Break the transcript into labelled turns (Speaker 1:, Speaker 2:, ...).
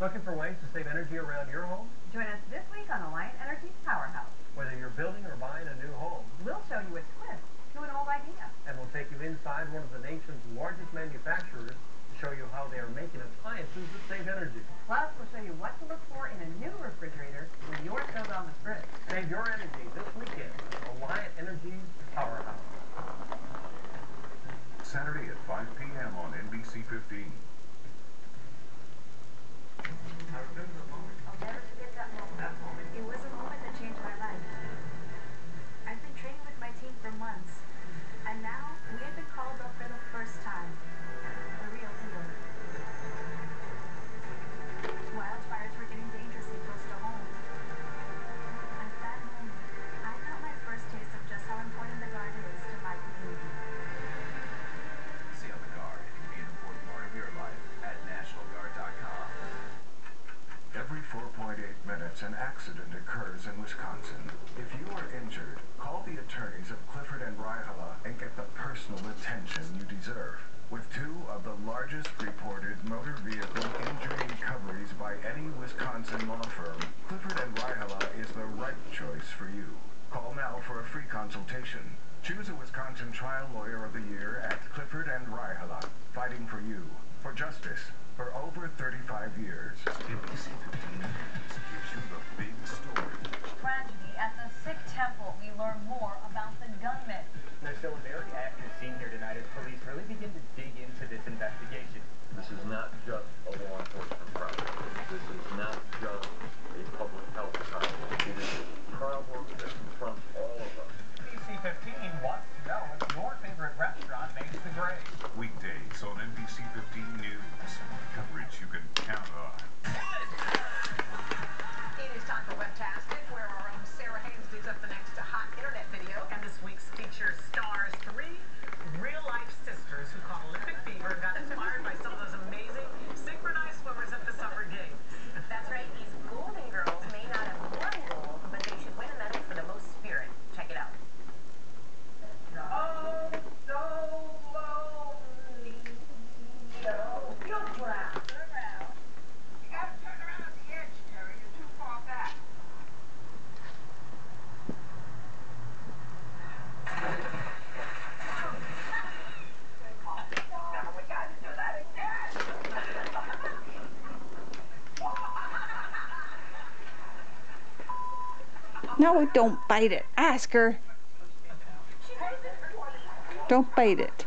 Speaker 1: Looking for ways to save energy around your home?
Speaker 2: Join us this week on Alliant Energy's Powerhouse.
Speaker 1: Whether you're building or buying a new home,
Speaker 2: We'll show you a twist to an old idea.
Speaker 1: and we'll take you inside one of the nation's largest manufacturers to show you how they are making appliances that save energy.
Speaker 2: Plus, we'll show you what to look for in a new refrigerator when yours goes on the fridge.
Speaker 1: Save your energy this weekend on Alliant Energy's Powerhouse.
Speaker 3: Saturday at 5 p.m. on NBC 15.
Speaker 4: I'll never forget that moment. It was a moment that changed my life. I've been training with my team for months, and now we have been called up for the first time. The real deal. Wildfires were getting dangerously close to home. At that moment, I got my first taste of just how important the Guard is to my community.
Speaker 5: See how the Guard can be an important part of your life at NationalGuard.com.
Speaker 3: Every 4.8 minutes, an accident occurs in Wisconsin. If you are injured, call the attorneys of Clifford and Raihala and get the personal attention you deserve. With two of the largest reported motor vehicle injury recoveries by any Wisconsin law firm, Clifford and Raihala is the right choice for you. Call now for a free consultation. Choose a Wisconsin Trial Lawyer of the Year at Clifford and Raihala, fighting for you, for justice, for over 35 years.
Speaker 5: NBC 15 News gives you the big story.
Speaker 6: Tragedy at the Sikh temple. We learn more about the gunman.
Speaker 7: There's still a very active scene here tonight as police really begin to dig into this investigation.
Speaker 8: This is not just a law enforcement problem. This is not just a public health problem. It is a problem that confronts all of us.
Speaker 7: NBC 15 wants to know if your favorite restaurant makes the grade.
Speaker 3: Weekdays on NBC 15 News. Coverage you can count on.
Speaker 9: It is time for Webtastic, where our own Sarah Haynes digs up the next hot internet video. And this week's feature stars three real-life sisters who caught Olympic fever and got inspired by some of those amazing synchronized swimmers at the Summer Games.
Speaker 6: That's right. These Golden Girls may not have won gold, but they should win a medal for the most spirit. Check it out.
Speaker 9: Oh, so lonely. You'll drown. Turn around. You gotta turn around at the edge, Terry. You're too far back. Now we gotta do that again.
Speaker 10: No, don't bite it. Ask her. Don't bite it.